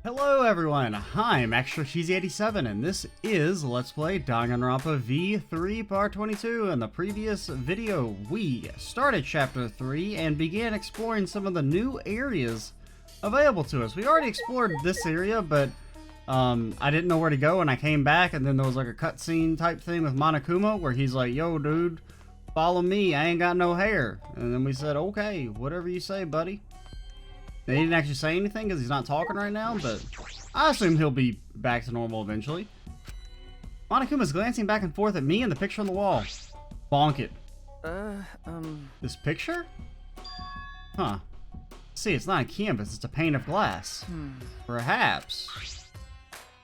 Hello everyone, I'm Extra Cheesy 87 and this is Let's Play Danganronpa V3 Part 22. In the previous video, we started Chapter 3 and began exploring some of the new areas available to us. We already explored this area, but I didn't know where to go and I came back and then there was like a cutscene type thing with Monokuma where he's like, yo dude, follow me, I ain't got no hair. And then we said, okay, whatever you say, buddy. They didn't actually say anything because he's not talking right now, but I assume he'll be back to normal eventually. Monokuma's glancing back and forth at me and the picture on the wall. Bonk it. This picture? Huh. See, it's not a canvas, it's a pane of glass. Perhaps.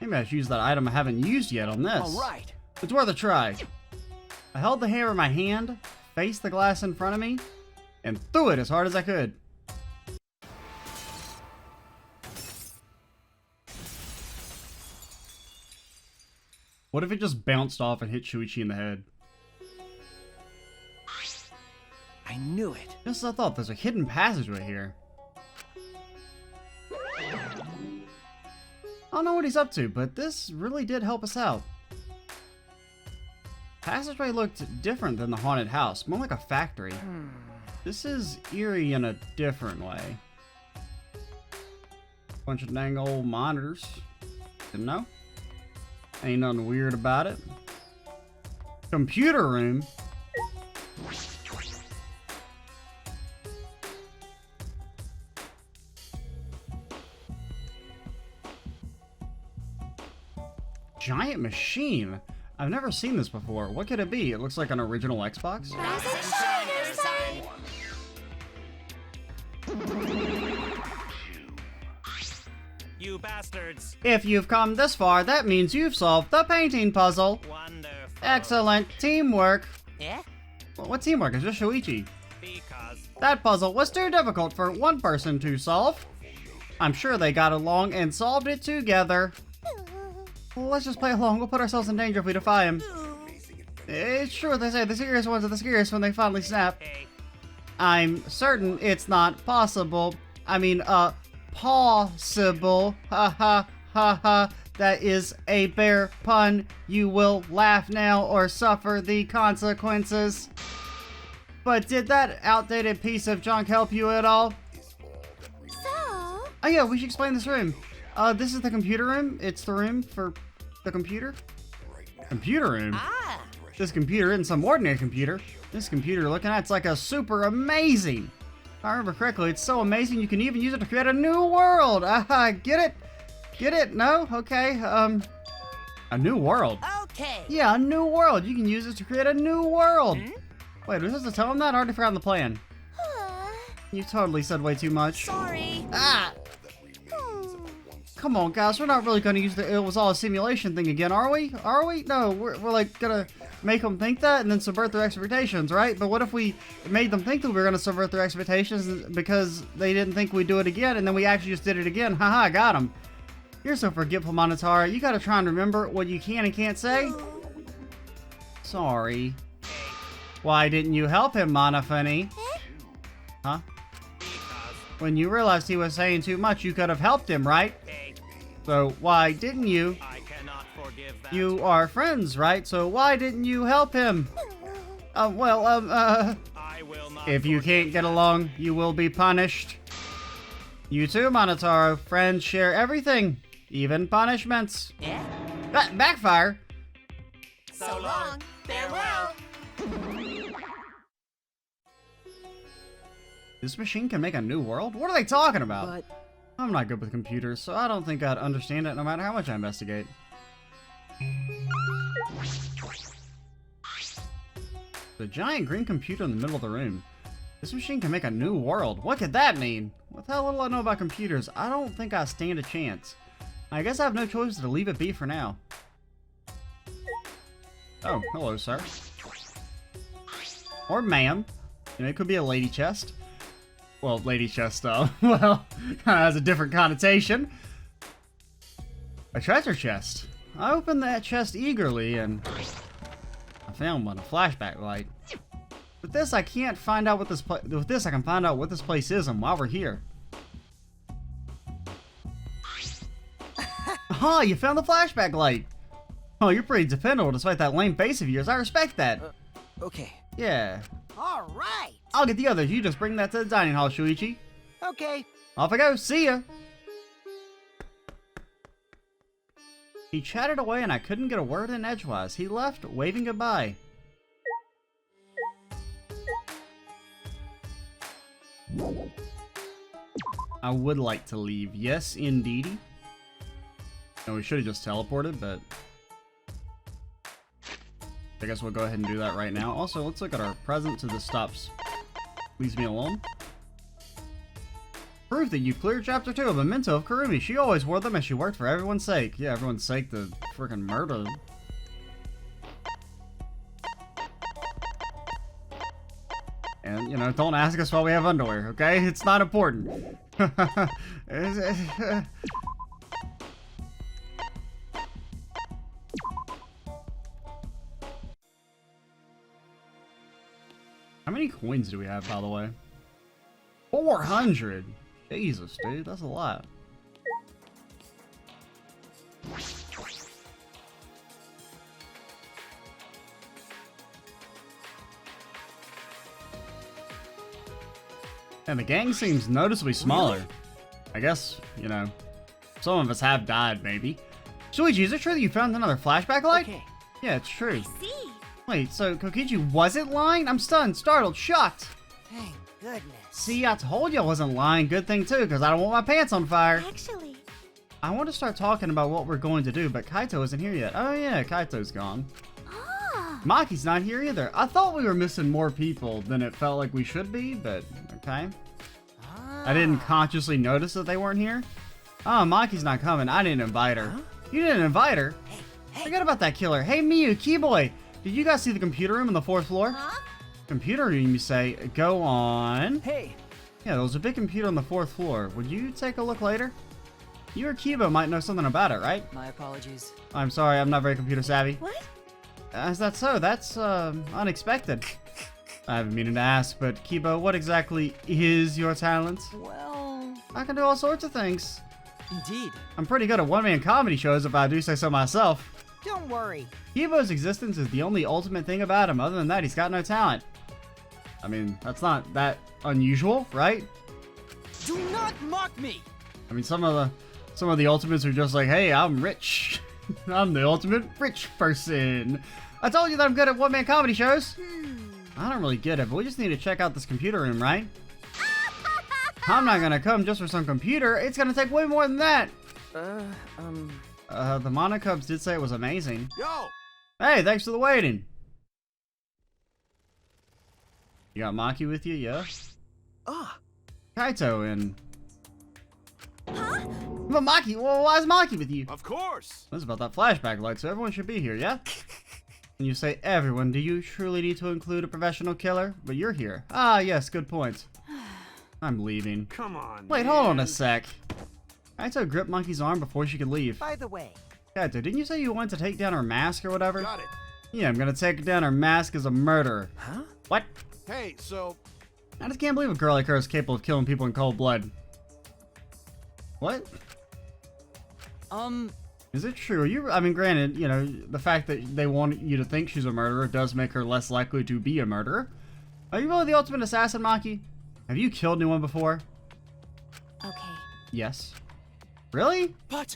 Maybe I should use that item I haven't used yet on this. Alright. It's worth a try. I held the hammer in my hand, faced the glass in front of me, and threw it as hard as I could. What if it just bounced off and hit Shuichi in the head? I knew it. Just as I thought, there's a hidden passageway here. I don't know what he's up to, but this really did help us out. Passageway looked different than the haunted house, more like a factory. This is eerie in a different way. Bunch of dang old monitors. Didn't know. Ain't nothing weird about it. Computer room. Giant machine. I've never seen this before. What could it be? It looks like an original Xbox. You bastards! If you've come this far, that means you've solved the painting puzzle. Wonderful. Excellent teamwork. Yeah? What teamwork? It's just Shuichi. Because That puzzle was too difficult for one person to solve. I'm sure they got along and solved it together. Well, let's just play along. We'll put ourselves in danger if we defy him. It's true what they say. The serious ones are the scariest when they finally snap. hey, I'm certain it's not possible. I mean, possible. Ha ha ha ha. That is a bare pun. You will laugh now or suffer the consequences. But did that outdated piece of junk help you at all? So? Oh yeah, we should explain this room. This is the computer room. It's the room for the computer. Computer room? Ah! This computer isn't some ordinary computer. This computer you're looking at, it's like a super amazing. If I remember correctly, it's so amazing you can even use it to create a new world. Get it? Get it? No? Okay. A new world. Okay. Yeah, a new world. You can use it to create a new world. Wait, was this to tell him that? I already forgotten the plan. You totally said way too much. Sorry. Ah! Come on, guys. We're not really going to use the it was all a simulation thing again, are we? Are we? No, we're like going to make them think that and then subvert their expectations, right? But what if we made them think that we were going to subvert their expectations because they didn't think we'd do it again and then we actually just did it again? Haha, got him. You're so forgetful, Monotara. You got to try and remember what you can and can't say. Sorry. Why didn't you help him, Monofuni? Huh? When you realized he was saying too much, you could have helped him, right? hey, So why didn't you? I cannot forgive that. You are friends, right? So why didn't you help him? I will not. If you can't get along, you will be punished. You too, Monotaro. Friends share everything, even punishments. Yeah? Backfire? So long. Farewell. This machine can make a new world? What are they talking about? But I'm not good with computers, so I don't think I'd understand it no matter how much I investigate. The giant green computer in the middle of the room. This machine can make a new world. What could that mean? With how little I know about computers, I don't think I stand a chance. I guess I have no choice to leave it be for now. Oh, hello, sir. Or ma'am. You know, it could be a lady chest. Well, lady chest, well, kind of has a different connotation. A treasure chest. I opened that chest eagerly and I found one, a flashback light. With this, I can't find out what this with this, I can find out what this place is and why we're here. Aha, you found the flashback light. Oh, you're pretty dependable despite that lame face of yours. I respect that. Okay. Yeah. All right. I'll get the others. You just bring that to the dining hall, Shuichi. Okay. Off I go. See ya. He chatted away and I couldn't get a word in edgewise. He left, waving goodbye. I would like to leave. Yes, indeedy. No, we should have just teleported, but I guess we'll go ahead and do that right now. Also, let's look at our present to the stops. Leaves me alone. Proof that you cleared Chapter 2 of Memento of Kurumi. She always wore them and she worked for everyone's sake. Yeah, everyone's sake to freaking murder. And, you know, don't ask us why we have underwear, okay? It's not important. How many coins do we have, by the way? 400! Jesus, dude, that's a lot. And the gang seems noticeably smaller. I guess, you know, some of us have died, maybe. Shuichi, is it true that you found another flashback light? Okay. Yeah, it's true. I see. Wait, so Kokichi wasn't lying? I'm stunned, startled, shocked. Thank goodness. See, I told you I wasn't lying. Good thing, too, because I don't want my pants on fire. Actually. I want to start talking about what we're going to do, but Kaito isn't here yet. Oh, yeah, Kaito's gone. Ah. Maki's not here either. I thought we were missing more people than it felt like we should be, but okay. I didn't consciously notice that they weren't here. Oh, Maki's not coming. I didn't invite her. Huh? You didn't invite her? Hey. Forget about that killer. Hey, Miyu, Keyboy. Did you guys see the computer room on the 4th floor? Huh? Computer room, you say? Go on. Hey. Yeah, there was a big computer on the 4th floor. Would you take a look later? You or Kiba might know something about it, right? My apologies. I'm sorry, I'm not very computer savvy. What? Is that so? That's, unexpected. I haven't meaning to ask, but Kiba, what exactly is your talent? Well, I can do all sorts of things. indeed. I'm pretty good at one-man comedy shows if I do say so myself. Don't worry. Kibo's existence is the only ultimate thing about him. Other than that, he's got no talent. I mean, that's not that unusual, right? Do not mock me. I mean, some of the ultimates are just like, hey, I'm rich. I'm the ultimate rich person. I told you that I'm good at one-man comedy shows. I don't really get it, but we just need to check out this computer room, right? I'm not gonna come just for some computer. It's gonna take way more than that. The Monocubs did say it was amazing. Yo! Hey, thanks for the waiting. You got Maki with you, yeah? Ah. Kaito and... Huh? But Maki, well, why is Maki with you? Of course! This is about that flashback light, so everyone should be here, yeah? And you say everyone, do you truly need to include a professional killer? But you're here. Ah, yes, good point. I'm leaving. Come on. Wait, hold on a sec. Kaito gripped Monkey's arm before she could leave. By the way. Kaito, didn't you say you wanted to take down her mask or whatever? Got it. Yeah, I'm gonna take down her mask as a murderer. Huh? What? Hey, so I just can't believe a girl like her is capable of killing people in cold blood. What? Is it true? I mean, granted, you know, the fact that they want you to think she's a murderer does make her less likely to be a murderer. Are you really the ultimate assassin, Maki? Have you killed anyone before? Okay. Yes. Really? But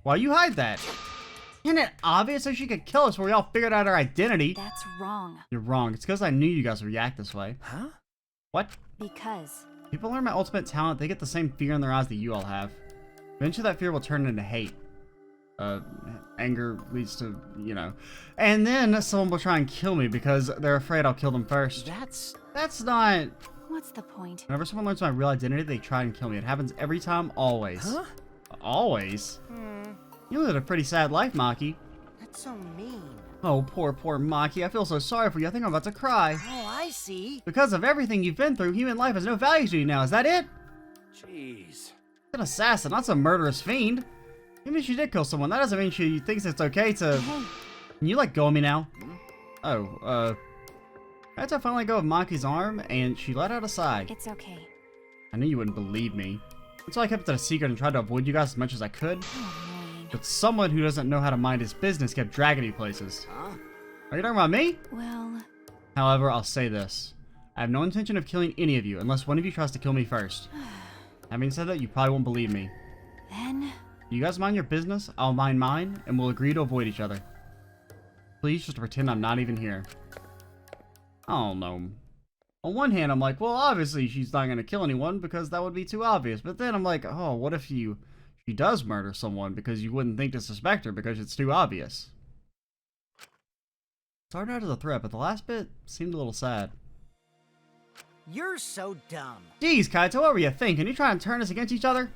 Why you hide that? Isn't it obvious so she could kill us when we all figured out her identity? That's wrong. You're wrong. It's because I knew you guys would react this way. huh? What? Because. People learn my ultimate talent, they get the same fear in their eyes that you all have. Eventually that fear will turn into hate. Anger leads to, you know. And then someone will try and kill me because they're afraid I'll kill them first. That's not... What's the point? Whenever someone learns my real identity, they try and kill me. It happens every time, always. Huh? Always? You lived a pretty sad life, Maki. That's so mean. Oh, poor Maki. I feel so sorry for you. I think I'm about to cry. Oh, I see. Because of everything you've been through, human life has no value to you now. Is that it? jeez. An assassin, not some murderous fiend. Even if she did kill someone, that doesn't mean she thinks it's okay to... Hey. Can you let go of me now? Oh, I had to finally go with Maki's arm, and she let out a sigh. It's okay. I knew you wouldn't believe me. Until I kept it a secret and tried to avoid you guys as much as I could. How annoying. But someone who doesn't know how to mind his business kept dragging me places. Huh? Are you talking about me? Well, However, I'll say this. I have no intention of killing any of you unless one of you tries to kill me first. Having said that, you probably won't believe me. then... You guys mind your business, I'll mind mine, and we'll agree to avoid each other. Please just pretend I'm not even here. I don't know. On one hand, I'm like, well, obviously she's not going to kill anyone because that would be too obvious. But then I'm like, oh, what if she does murder someone because you wouldn't think to suspect her because it's too obvious? Started out as a threat, but the last bit seemed a little sad. You're so dumb. Geez, Kaito, what were you thinking? You trying to turn us against each other?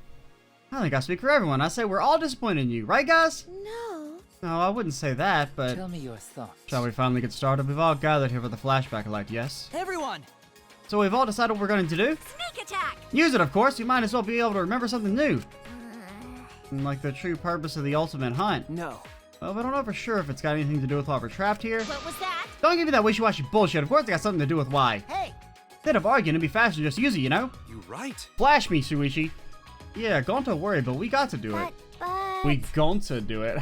I think I speak for everyone. I say we're all disappointed in you, right, guys? No. No, I wouldn't say that, but... Tell me your thoughts. Shall we finally get started? We've all gathered here for the flashback light, yes? Everyone! So we've all decided what we're going to do? Sneak attack. Use it, of course. You might as well be able to remember something new. Like the true purpose of the ultimate hunt. No. Well, I don't know for sure if it's got anything to do with why we're trapped here. What was that? Don't give me that wishy-washy bullshit. Of course it got something to do with why. Hey! Instead of arguing, it'd be faster to just use it, you know? You right? Flash me, Shuichi. Yeah, don't worry, but we got to do it. But... We going to do it.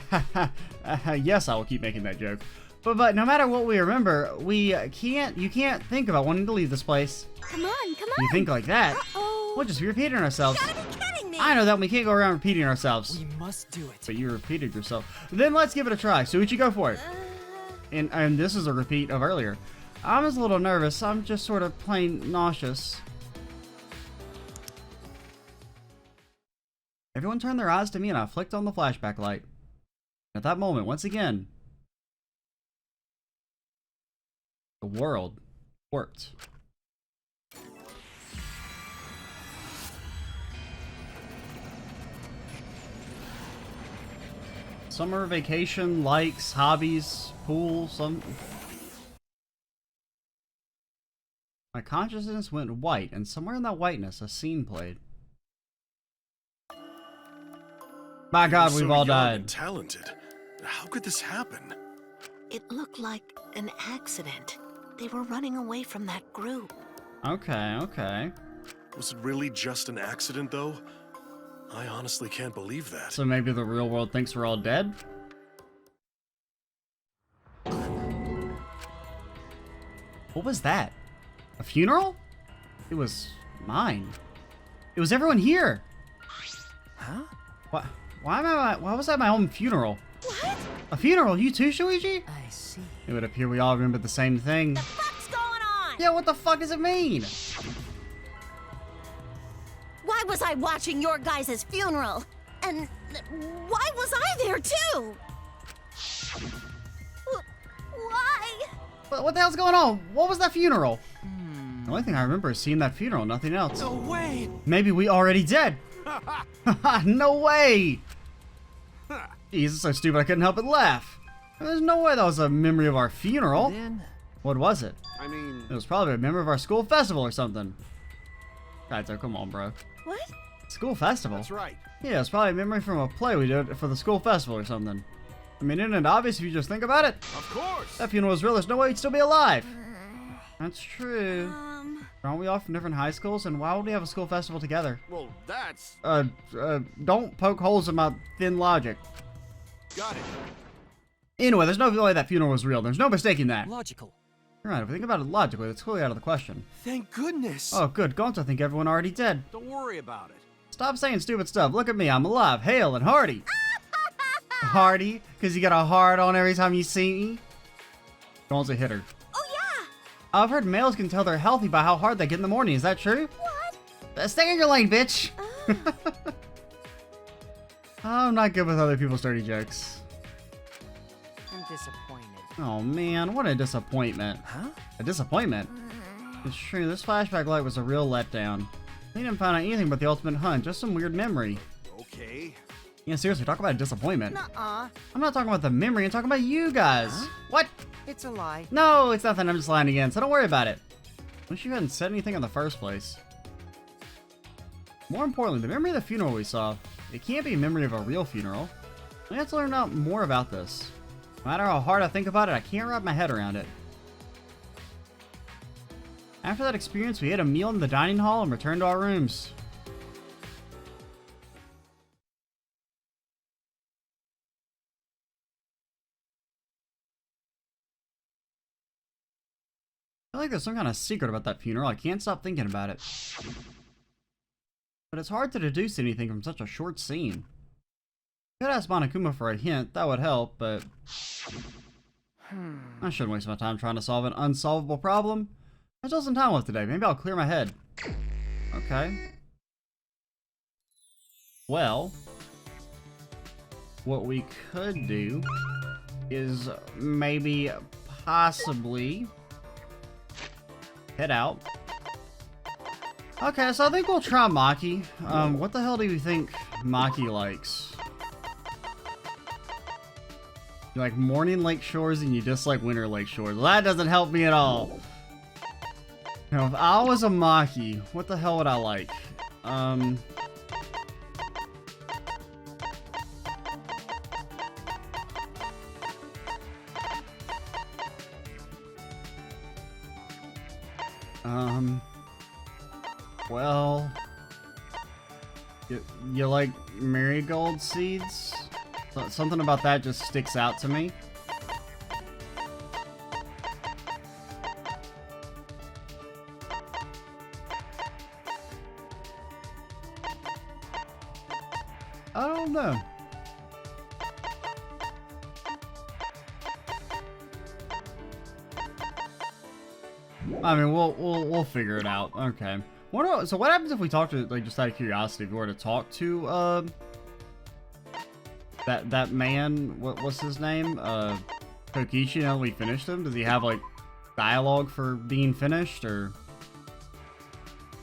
Yes, I will keep making that joke. But no matter what we remember, you can't think about wanting to leave this place. Come on, come on. You think like that, Uh-oh. we'll just be repeating ourselves. You gotta be kidding me. I know that we can't go around repeating ourselves. We must do it. But you repeated yourself. Then let's give it a try. Suichi, go for it. And this is a repeat of earlier. I'm just a little nervous. I'm just sort of plain nauseous. Everyone turned their eyes to me and I flicked on the flashback light. At that moment, once again, the world worked. Summer vacation, likes, hobbies, pool, My consciousness went white, and somewhere in that whiteness, a scene played. My God, we've so all young died. and talented. How could this happen? It looked like an accident. They were running away from that group. Okay. Was it really just an accident, though? I honestly can't believe that. So maybe the real world thinks we're all dead? What was that? A funeral? It was mine. It was everyone here. Huh? Why was I at my own funeral? What? A funeral? You too, Shuichi? I see. It would appear we all remember the same thing. What's going on? Yeah, what the fuck does it mean? Why was I watching your guys' funeral? And why was I there too? Why? What the hell's going on? What was that funeral? The only thing I remember is seeing that funeral, nothing else. No way! Maybe we already dead. No way! Jeez, it's so stupid I couldn't help but laugh. There's no way that was a memory of our funeral. Then... What was it? I mean, It was probably a memory of our school festival or something. Kaito, come on, bro. What? School festival? that's right. Yeah, it's probably a memory from a play we did for the school festival or something. I mean, isn't it obvious if you just think about it? Of course! That funeral was real, there's no way he'd still be alive. That's true. Um, Aren't we all from different high schools, and why would we have a school festival together? Well, that's... Don't poke holes in my thin logic. Got it. Anyway, there's no way that funeral was real. There's no mistaking that. logical. Right, if we think about it logically, it's clearly out of the question. Thank goodness! Oh, good. Gonzo think everyone already dead. Don't worry about it. Stop saying stupid stuff. Look at me. I'm alive, hale, and hearty. Hearty? Because you got a heart on every time you see me? Gonzo hit her. oh yeah! I've heard males can tell they're healthy by how hard they get in the morning. Is that true? What? Stay in your lane, bitch! I'm not good with other people's dirty jokes. I'm disappointed. Oh man, what a disappointment. Huh? A disappointment? It's true, this flashback light was a real letdown. We didn't find out anything but the ultimate hunt, just some weird memory. Okay. Yeah, seriously, talk about a disappointment. Nuh-uh. I'm not talking about the memory, I'm talking about you guys. What? It's a lie. No, it's nothing, I'm just lying again, so don't worry about it. Wish you hadn't said anything in the first place. More importantly, the memory of the funeral we saw, it can't be a memory of a real funeral. We have to learn out more about this. No matter how hard I think about it, I can't wrap my head around it. After that experience, we ate a meal in the dining hall and returned to our rooms. I feel like there's some kind of secret about that funeral. I can't stop thinking about it. But it's hard to deduce anything from such a short scene. Could ask Monokuma for a hint, that would help, but... I shouldn't waste my time trying to solve an unsolvable problem. There's still some time left today. Maybe I'll clear my head. Okay. Well, what we could do is maybe possibly head out. Okay, so I think we'll try Maki. What the hell do you think Maki likes? You like morning lake shores and you dislike winter lake shores. Well, that doesn't help me at all. Now, if I was a Maki, what the hell would I like? Well, you like marigold seeds? Something about that just sticks out to me. I don't know. I mean, we'll figure it out. Okay. So what happens if we talk to, like, just out of curiosity, if we were to talk to that man? What's his name? Kokichi. Now we finished him. Does he have like dialogue for being finished or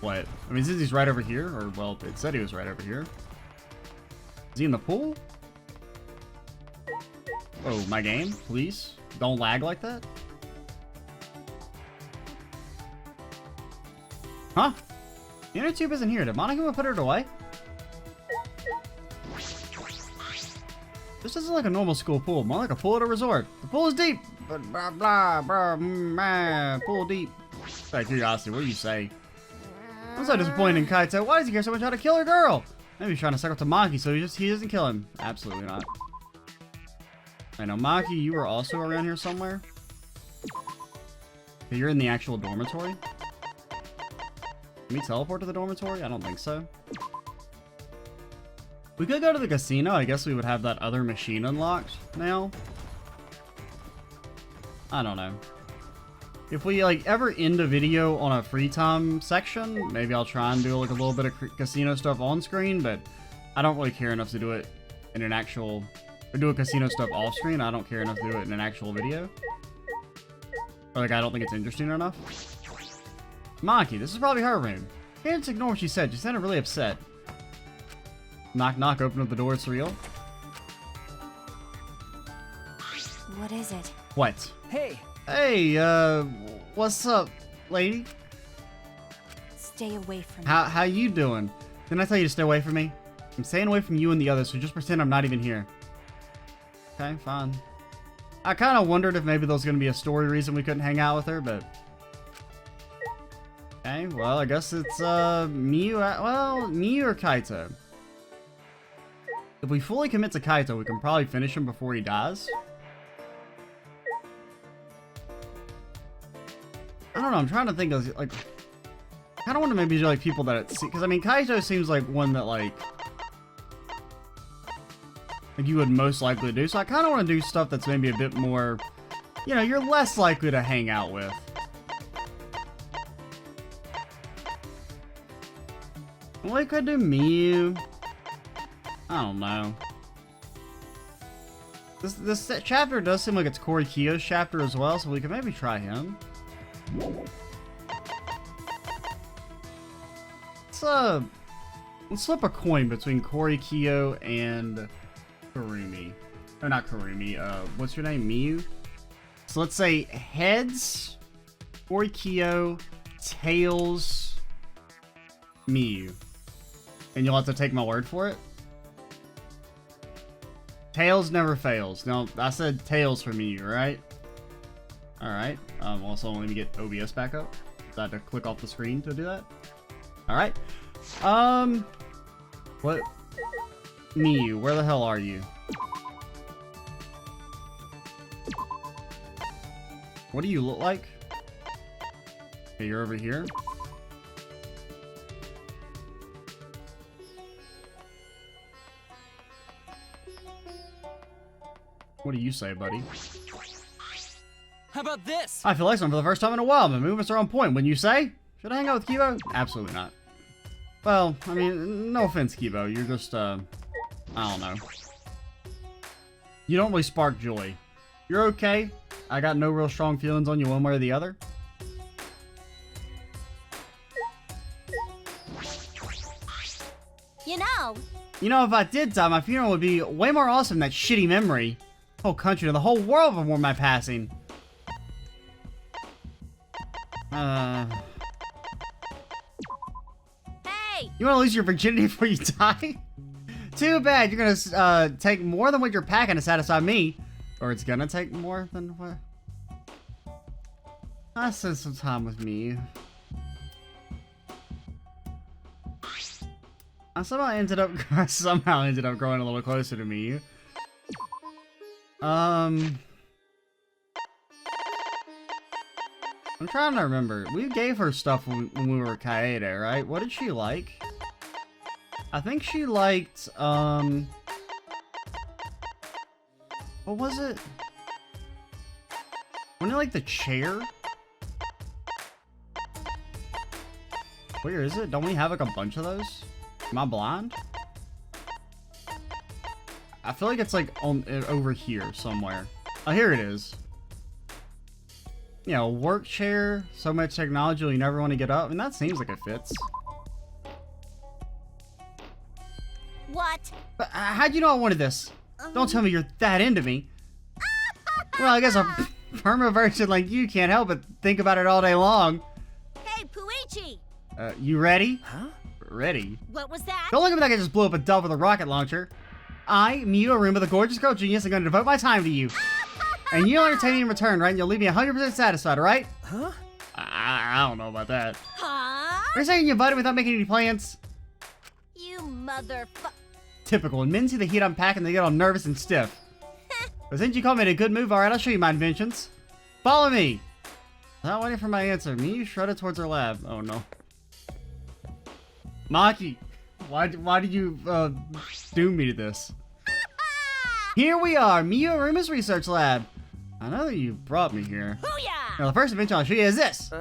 what? I mean, since he's right over here, or well, it said he was right over here. Is he in the pool? Oh, my game, please don't lag like that. Huh? The inner tube isn't here. Did Monokuma put it away? This isn't like a normal school pool, more like a pool at a resort. The pool is deep, but blah blah blah, pool deep. Out of curiosity, what do you say? I'm so disappointed in Kaito. Why does he care so much how to kill a girl? Maybe he's trying to suck up to Maki so he doesn't kill him. Absolutely not. I know, Maki, you were also around here somewhere. You're in the actual dormitory? Can we teleport to the dormitory? I don't think so. We could go to the casino. I guess we would have that other machine unlocked now. I don't know. If we like ever end a video on a free time section, maybe I'll try and do like a little bit of casino stuff on screen, but I don't really care enough to do it in an actual, or do a casino stuff off screen. I don't care enough to do it in an actual video. Or like I don't think it's interesting enough. Maki, this is probably her room. Can't just ignore what she said. She sounded really upset. Knock knock, open up the door, it's real. What is it? What? Hey! Hey, what's up, lady? Stay away from me. How you doing? Didn't I tell you to stay away from me? I'm staying away from you and the others, so just pretend I'm not even here. Okay, fine. I kind of wondered if maybe there was going to be a story reason we couldn't hang out with her, but... Okay, well, I guess it's, Miyu, Miyu or Kaito. If we fully commit to Kaito, we can probably finish him before he dies. I don't know, I'm trying to think of, like... I kind of want to maybe do, like, people that it's... Because, I mean, Kaito seems like one that, like you would most likely do. So I kind of want to do stuff that's maybe a bit more... You know, you're less likely to hang out with. Well, I could do Miyu. I don't know. This chapter does seem like it's Corey Kiyo's chapter as well, so we could maybe try him. Let's flip a coin between Corey Kiyo and Kurumi. Or not Kurumi, what's your name? Miyu? So let's say heads, Corey Kiyo, tails, Miyu. And you'll have to take my word for it. Tails never fails. No, I said tails for Miyu, right? Alright. Also, let me get OBS back up. I had to click off the screen to do that. Alright. What? Miyu, where the hell are you? What do you look like? Okay, you're over here. What do you say, buddy? How about this? I feel like something for the first time in a while. My movements are on point, wouldn't you say? Should I hang out with Kibo? Absolutely not. Well, I mean, no offense, Kibo. You're just, I don't know. You don't really spark joy. You're okay. I got no real strong feelings on you one way or the other. You know, If I did die, my funeral would be way more awesome than that shitty memory. The whole country and the whole world would mourn my passing. hey! You want to lose your virginity before you die? Too bad. You're gonna take more than what you're packing to satisfy me. Or it's gonna take more than what? I spent some time with me. I somehow ended up growing a little closer to me. I'm trying to remember. We gave her stuff when we were Kaede, right? What did she like? I think she liked, what was it? Wasn't it like the chair? Where is it? Don't we have like a bunch of those? Am I blind? I feel like it's like on over here somewhere. Oh, here it is. You know, work chair, so much technology you never want to get up. And that seems like it fits. What? But how'd you know I wanted this? Don't tell me you're that into me. Well, I guess a perma version like you can't help but think about it all day long. Hey, Puichi! You ready? Huh? Ready? What was that? Don't look at me like I just blew up a dove with a rocket launcher. I, Miyu Aruma, the gorgeous girl genius, am going to devote my time to you. And you'll entertain me in return, right? And you'll leave me 100% satisfied, right? Huh? I don't know about that. Huh? You're saying you invited me without making any plans? You motherfucker. Typical. When men see the heat I'm packing, they get all nervous and stiff. But since you called me a good move, alright, I'll show you my inventions. Follow me! Not waiting for my answer. Miyu shredded towards her lab. Oh no. Maki, why did you doom me to this? Here we are, Miyu Aruma's research lab. I know that you brought me here. Booyah! Now the first invention I'll show you is this.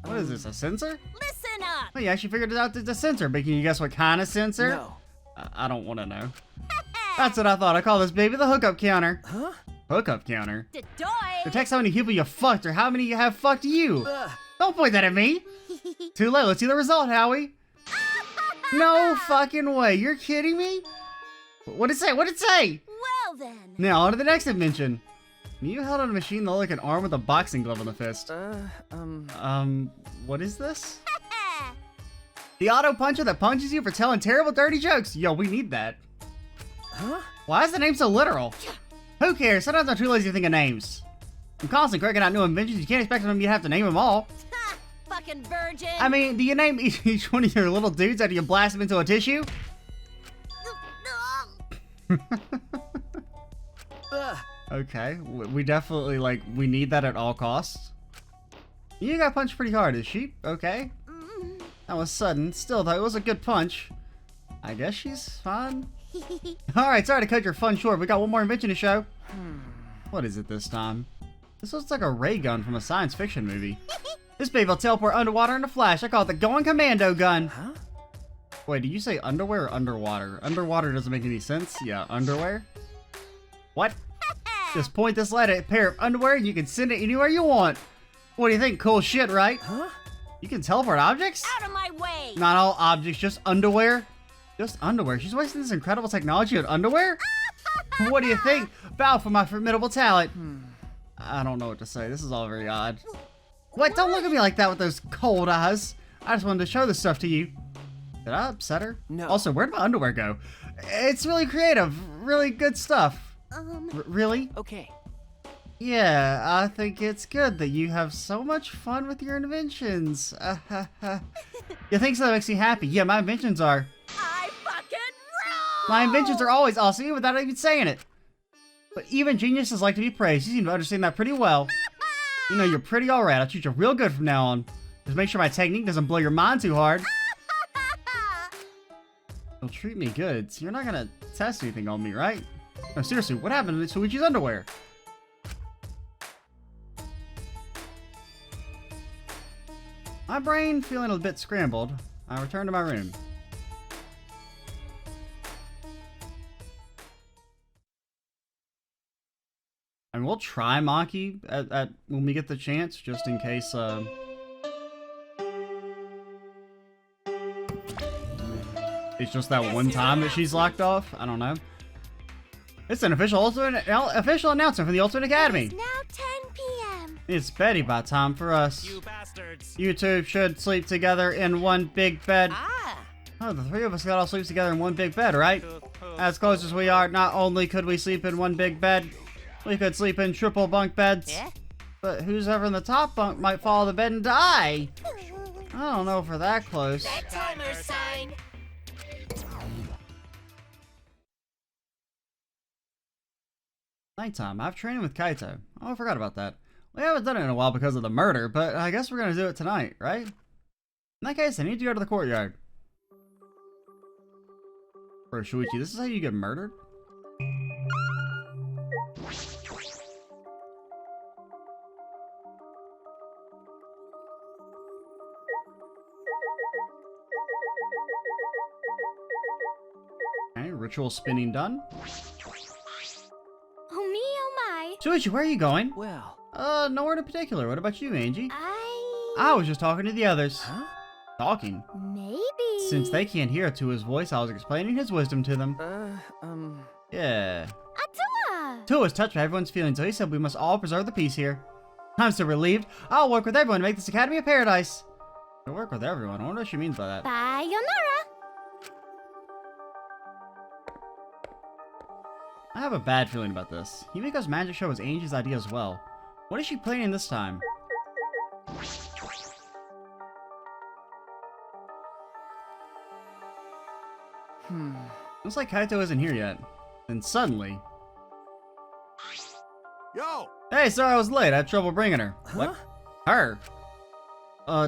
What is this, a sensor? Listen up! Oh, you actually figured it out, it's a sensor, but can you guess what kind of sensor? No. I don't want to know. That's what I thought. I call this baby the hookup counter. Huh? Hookup counter? Dedoy! Detects how many people you fucked or how many you have fucked you. Don't point that at me. Too late. Let's see the result, Howie. No fucking way. You're kidding me? What'd it say? What'd it say? Well then. Now, on to the next invention. You held on a machine that looked like an arm with a boxing glove on the fist. What is this? The auto puncher that punches you for telling terrible, dirty jokes. Yo, we need that. Huh? Why is the name so literal? Who cares? Sometimes I'm too lazy to think of names. I'm constantly cracking out new inventions. You can't expect them you have to name them all. Fucking virgin! I mean, do you name each one of your little dudes after you blast them into a tissue? Okay, we definitely, like, we need that at all costs. You got punched pretty hard, is she? Okay. That was sudden. Still, though, it was a good punch. I guess she's fine. Alright, sorry to cut your fun short. We got one more invention to show. What is it this time? This looks like a ray gun from a science fiction movie. This baby will teleport underwater in a flash. I call it the Going Commando gun. Huh? Wait, did you say underwear or underwater? Underwater doesn't make any sense. Yeah, underwear? What? Just point this light at a pair of underwear and you can send it anywhere you want. What do you think? Cool shit, right? Huh? You can teleport objects? Out of my way! Not all objects, just underwear? Just underwear. She's wasting this incredible technology on underwear? What do you think? Bow for my formidable talent. I don't know what to say. This is all very odd. What? Don't look at me like that with those cold eyes. I just wanted to show this stuff to you. Did I upset her? No. Also, where'd my underwear go? It's really creative. Really good stuff. Really? Okay. Yeah, I think it's good that you have so much fun with your inventions. You think so? That makes me happy. Yeah, my inventions are. I fucking rule! My inventions are always awesome, even without even saying it. But even geniuses like to be praised. You seem to understand that pretty well. You know, you're pretty alright. I'll treat you real good from now on. Just make sure my technique doesn't blow your mind too hard. You'll treat me good, so you're not gonna test anything on me, right? No, seriously, what happened to Shuichi's underwear? My brain feeling a bit scrambled, I return to my room. And we'll try Maki at when we get the chance, just in case. It's just that one time that she's locked off. I don't know. It's an official announcement from the Ultimate Academy. It's now 10 p.m. It's bedtime time for us. You bastards. You two should sleep together in one big bed. Ah. Oh, the three of us got all sleep together in one big bed, right? As close as we are, not only could we sleep in one big bed, we could sleep in triple bunk beds. Yeah? But who's ever in the top bunk might fall to bed and die. I don't know if we're that close. Timer sign. Nighttime. I have training with Kaito. Oh, I forgot about that. We haven't done it in a while because of the murder, but I guess we're gonna do it tonight, right? In that case, I need to go to the courtyard. Bro, Shuichi, this is how you get murdered? Okay, ritual spinning done. Oh me, oh my. Shuichi, where are you going? Well. Nowhere in particular. What about you, Angie? I I was just talking to the others. Huh? Talking. maybe. Since they can't hear to his voice, I was explaining his wisdom to them. Yeah. Atua. Tua was touched by everyone's feelings, so he said we must all preserve the peace here. I'm so relieved. I'll work with everyone to make this academy a paradise. To work with everyone? I wonder what she means by that. Sayonara. I have a bad feeling about this. Himiko's magic show was Angie's idea as well. What is she planning this time? Looks like Kaito isn't here yet. Then suddenly... Yo! Hey, sorry I was late. I had trouble bringing her. Huh? What? Her?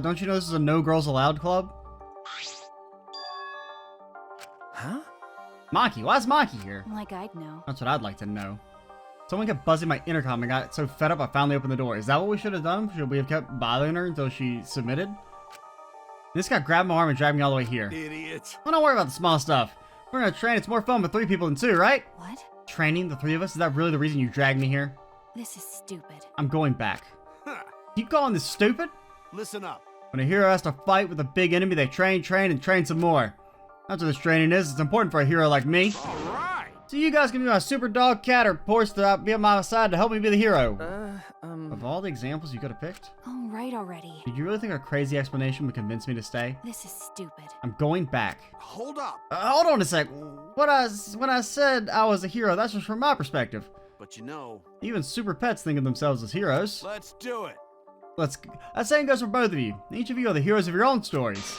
Don't you know this is a no girls allowed club? Huh? Maki, why is Maki here? Like I'd know. That's what I'd like to know. Someone kept buzzing my intercom and got so fed up I finally opened the door. Is that what we should have done? Should we have kept bothering her until she submitted? This guy grabbed my arm and dragged me all the way here. Idiot. Well, don't worry about the small stuff. We're gonna train. It's more fun with 3 people than 2, right? What? Training, the 3 of us? Is that really the reason you dragged me here? This is stupid. I'm going back. Huh. Keep calling this stupid? Listen up. When a hero has to fight with a big enemy, they train, and train some more. That's what this training is. It's important for a hero like me. All right. So you guys can be my super dog cat or horse to be on my side to help me be the hero. Of all the examples you could have picked, All right already. did you really think a crazy explanation would convince me to stay? This is stupid. I'm going back. Hold up. Hold on a sec. When I said I was a hero, that's just from my perspective. But you know, Even super pets think of themselves as heroes. let's do it. That saying goes for both of you. Each of you are the heroes of your own stories.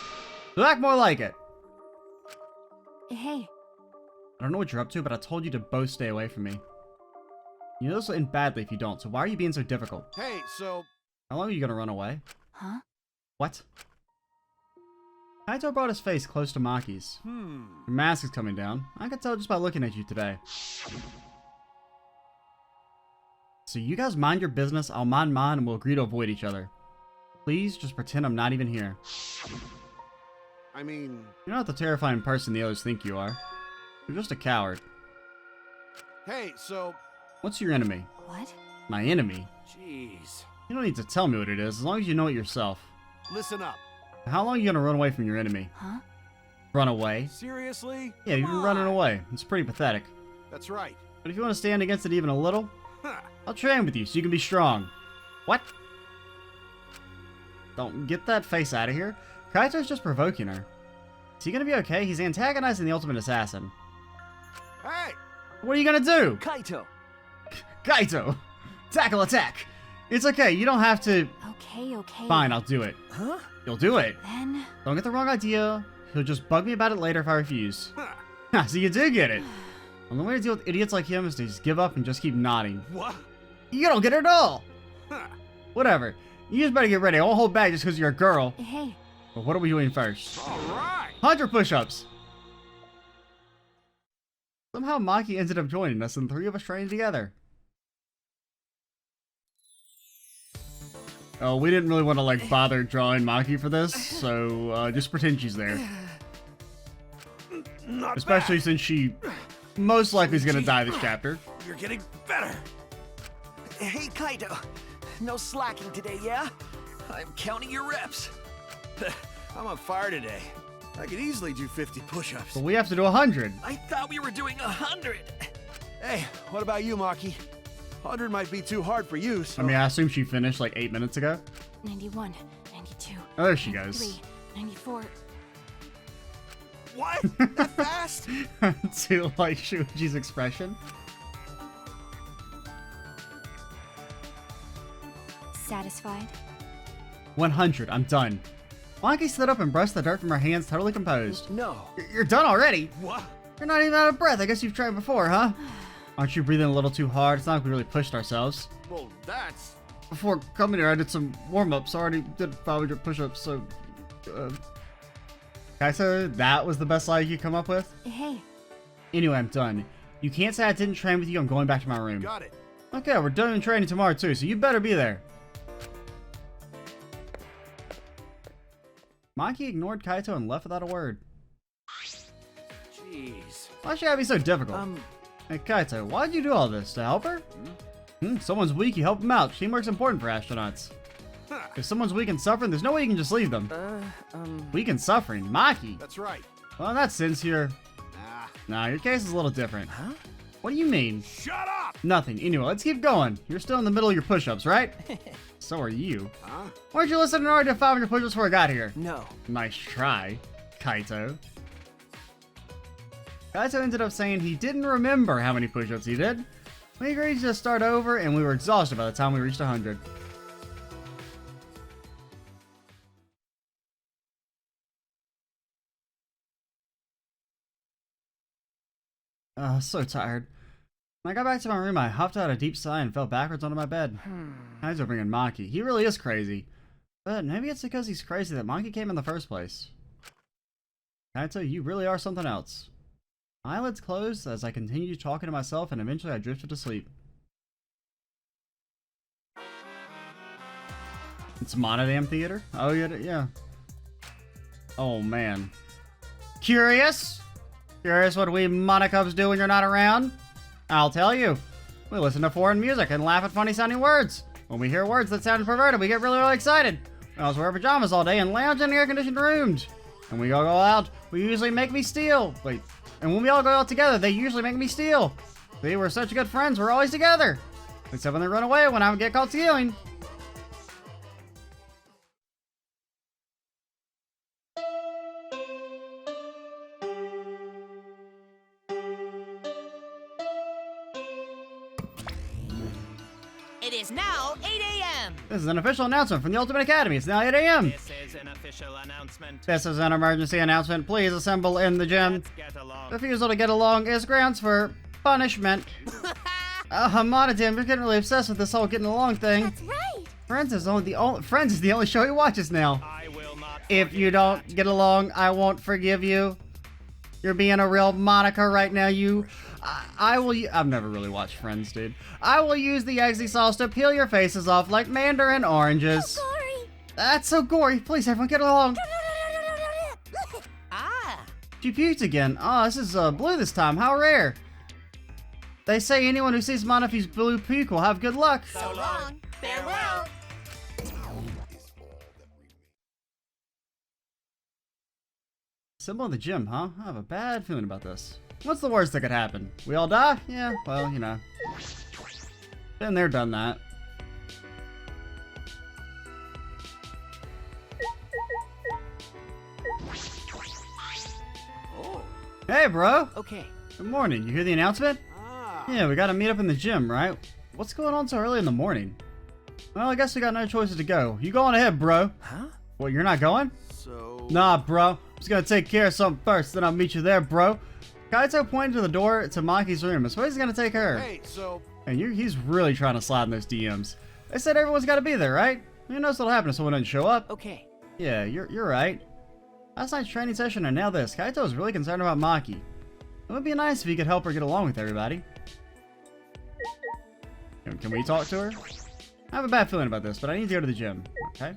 So act more like it. Hey, I don't know what you're up to, but I told you to both stay away from me. You know this will end badly if you don't, so why are you being so difficult? Hey, so How long are you gonna run away? huh? What? Kaito brought his face close to Maki's. Your mask is coming down. I can tell just by looking at you today. So you guys mind your business, I'll mind mine, and we'll agree to avoid each other. Please, just pretend I'm not even here. I mean, You're not the terrifying person the others think you are. You're just a coward. hey, so What's your enemy? What? My enemy? jeez. You don't need to tell me what it is, as long as you know it yourself. Listen up. How long are you gonna run away from your enemy? Huh? Run away? Seriously? Yeah, you've been Come running on. away. It's pretty pathetic. That's right. But if you want to stand against it even a little, Huh. I'll train with you so you can be strong. What? Don't get that face out of here. Kaito's just provoking her. Is he gonna be okay? He's antagonizing the ultimate assassin. Hey, What are you gonna do? Kaito. Kaito! Tackle attack! It's okay, you don't have to... Okay, okay. Fine, I'll do it. Huh? You'll do it. Then, Don't get the wrong idea. He'll just bug me about it later if I refuse. Huh. Ha, so you do get it. And the way to deal with idiots like him is to just give up and just keep nodding. What? You don't get it at all! Huh. Whatever. You just better get ready. I won't hold back just because you're a girl. Hey, But what are we doing first? All right. 100 push-ups. Somehow Maki ended up joining us and 3 of us trained together. Oh, we didn't really want to like bother drawing Maki for this, so just pretend she's there. Not Especially bad. since she most likely is gonna die this chapter. You're getting better. Hey, Kaito. No slacking today, yeah? I'm counting your reps. I'm on fire today. I could easily do 50 push-ups. But we have to do 100. I thought we were doing 100. Hey, what about you, Maki? 100 might be too hard for you, so... I mean, I assume she finished like 8 minutes ago. 91, 92. Oh, there she goes. 93, 94. What? That fast? To like Shuichi's expression. Satisfied? 100. I'm done. Maki stood up and brushed the dirt from her hands, totally composed. No. You're done already? What? You're not even out of breath. I guess you've tried before, huh? Aren't you breathing a little too hard? It's not like we really pushed ourselves. Well, that's... Before coming here, I did some warm-ups. I already did 500 push-ups, so... Kaisa, that was the best lie you could come up with? Hey, Anyway, I'm done. You can't say I didn't train with you. I'm going back to my room. Got it. Okay, we're doing training tomorrow, too, so you better be there. Maki ignored Kaito and left without a word. Jeez. Why should I be so difficult? Hey, Kaito, why'd you do all this? To help her? Someone's weak, you help them out. Teamwork's important for astronauts. Huh. If someone's weak and suffering, there's no way you can just leave them. Weak and suffering? Maki? That's right. Well, in that sense, you're... Nah. Nah, your case is a little different. Huh? What do you mean? Shut up! Nothing. Anyway, let's keep going. You're still in the middle of your push-ups, right? So are you. Huh? Weren't you listening to already to 500 push-ups before I got here? No. Nice try, Kaito. Kaito ended up saying he didn't remember how many push-ups he did. We agreed to start over, and we were exhausted by the time we reached 100. So tired. When I got back to my room, I huffed out a deep sigh and fell backwards onto my bed. Kaito bringing Maki. He really is crazy. But maybe it's because he's crazy that Maki came in the first place. Kaito, you really are something else. My eyelids closed as I continued talking to myself, and eventually I drifted to sleep. It's Monodam Theater? Oh, yeah. Oh, man. Curious? Curious what we Monocubs do when you're not around? I'll tell you. We listen to foreign music and laugh at funny sounding words. When we hear words that sound perverted, we get really, really excited. We also wear pajamas all day and lounge in air-conditioned rooms. And we all go out, we usually make me steal. Wait. And when we all go out together, they usually make me steal. See, we're such good friends, we're always together. Except when they run away when I get caught stealing. It is now 8 a.m. This is an official announcement from the Ultimate Academy. It's now 8 a.m. This is an official announcement. This is an emergency announcement. Please assemble in the gym. Let's get along. Refusal to get along is grounds for punishment. Monodam, you're getting really obsessed with this whole getting along thing. That's right. Friends is the only show he watches now. I will not. If you don't get along, I won't forgive you. You're being a real Monica right now, you. I've never really watched Friends, dude. I will use the Eggsy sauce to peel your faces off like mandarin oranges. Sorry. That's so gory. Please, everyone get along. Ah. She puked again. Oh, this is blue this time. How rare. They say anyone who sees Monofi's blue puke will have good luck. So long. Farewell. Symbol in the gym, huh? I have a bad feeling about this. What's the worst that could happen? We all die? Yeah, well, you know. Been there, done that. Oh. Hey, bro. Okay. Good morning. You hear the announcement? Ah. Yeah, we gotta meet up in the gym, right? What's going on so early in the morning? Well, I guess we got no choices to go. You go on ahead, bro. Huh? What, you're not going? So... Nah, bro. I'm just gonna take care of something first, then I'll meet you there, bro. Kaito pointed to the door to Maki's room. I suppose he's gonna take her. Hey, so... And he's really trying to slide in those DMs. They said everyone's gotta be there, right? Who knows what'll happen if someone doesn't show up? Okay. Yeah, you're right. Last night's training session and now this. Kaito is really concerned about Maki. It would be nice if he could help her get along with everybody. Can we talk to her? I have a bad feeling about this, but I need to go to the gym. Okay.